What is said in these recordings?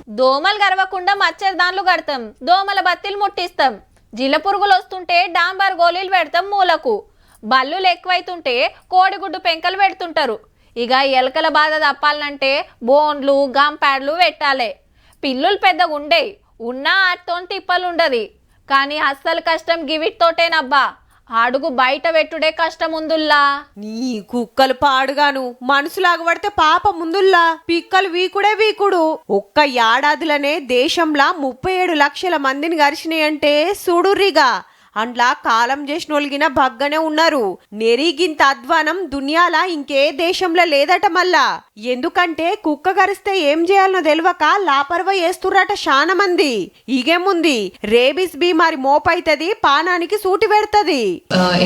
దోమలు గరవకుండా మచ్చర్దాన్లు కడతాం, దోమల బత్తిలు ముట్టిస్తాం, జిల పురుగులు వస్తుంటే డాంబర్ గోళీలు పెడతాం మూలకు, బల్లులు ఎక్కువైతుంటే కోడిగుడ్డు పెంకలు పెడుతుంటారు. ఇక ఎలకల బాధ తప్పాలంటే బోన్లు గంపాడ్లు పెట్టాలి. పిల్లులు పెద్దగా ఉండేవి, ఉన్నా ఆటితో తిప్పలుండది. కానీ అస్సలు కష్టం గివిటితోటేనబ్బా. అడుగు బయట పెట్టుడే కష్టం ముందుల్లా. నీ కుక్కలు పాడుగాను, మనుషులాగా పడితే పాప ముందుల్లా. పిక్కలు వీకుడే వీకుడు. ఒక్క ఏడాదిలోనే దేశంలా 37 లక్షల మందిని గరిచినాయంటే సుడుర్రిగా. అండ్లా కాలం చేసినోళ్ళగిన భగ్గనే ఉన్నారు. నెరిగింత అధ్వానం దునియాలా ఇంకే దేశంలో లేదట మళ్ళా. ఎందుకంటే కుక్క గరిస్తే ఏం చేయాలనో తెలియక లాపర్వ చేస్తుర్రట శానా మంది. ఇగేముంది, రేబీస్ బీమారి మోపైతది, పానానికి సూటి పెడతది.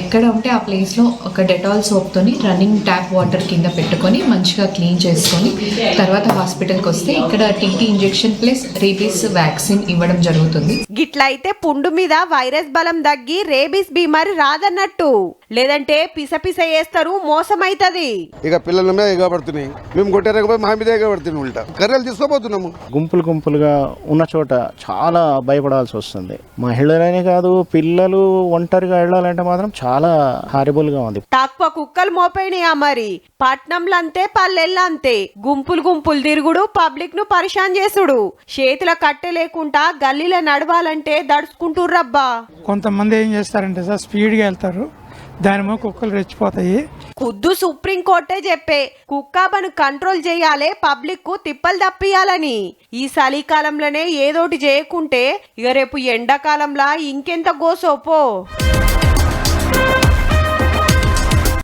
ఎక్కడ ఉంటే ఆ ప్లేస్ లో ఒక డెటాల్ సోప్ తోని రన్నింగ్ ట్యాప్ వాటర్ కింద పెట్టుకొని మంచిగా క్లీన్ చేసుకొని తర్వాత హాస్పిటల్కి వస్తే ఇక్కడ TT injection plus rabies vaccine ఇవ్వడం జరుగుతుంది. గిట్లయితే పుండు మీద వైరస్ బలం తగ్గి రేబీస్ బీమారి రాదన్నట్టు. లేదంటే పిసపిస చేస్తారు, మోసమైతది. ఇక పిల్లల మీద ఎగబడుతున్నాయి, మేము కొట్టారకపోయి మా మీద ఎగబడుతున్నాయి. ఉల్టా కర్రలు తీసుకోబోతున్నాము. గుంపులు గుంపులుగా ఉన్న చోట చాలా భయపడాల్సి వస్తుంది. మహిళలనే కాదు, పిల్లలు ఒంటరిగా వెళ్ళాలంటే మాత్రం చాలా హారిబుల్ గా ఉంది. తక్కువ కుక్కలు మోపైనయా మరి? పట్నంలో అంతే, పల్లెల్లో అంతే. గుంపులు గుంపులు తిరుగుడు, పబ్లిక్ ను పరిశాన్ చేసుడు. చేతుల కట్టె లేకుండా గల్లీలో నడవాలంటే దడుచుకుంటుర్రబ్బా. కొంతమంది ఏం చేస్తారంటే సార్, స్పీడ్గా వెళ్తారు, దానిమో కుక్కలు రెచ్చిపోతాయి. ఖుద్దు సుప్రీంకోర్టే చెప్పే కుక్కాబను కంట్రోల్ చేయాలి, పబ్లిక్ కు తిప్పలు తప్పియాలని. ఈ చలికాలంలోనే ఏదోటి చేయకుంటే ఇక రేపు ఎండాకాలంలా ఇంకెంత గోసోపో.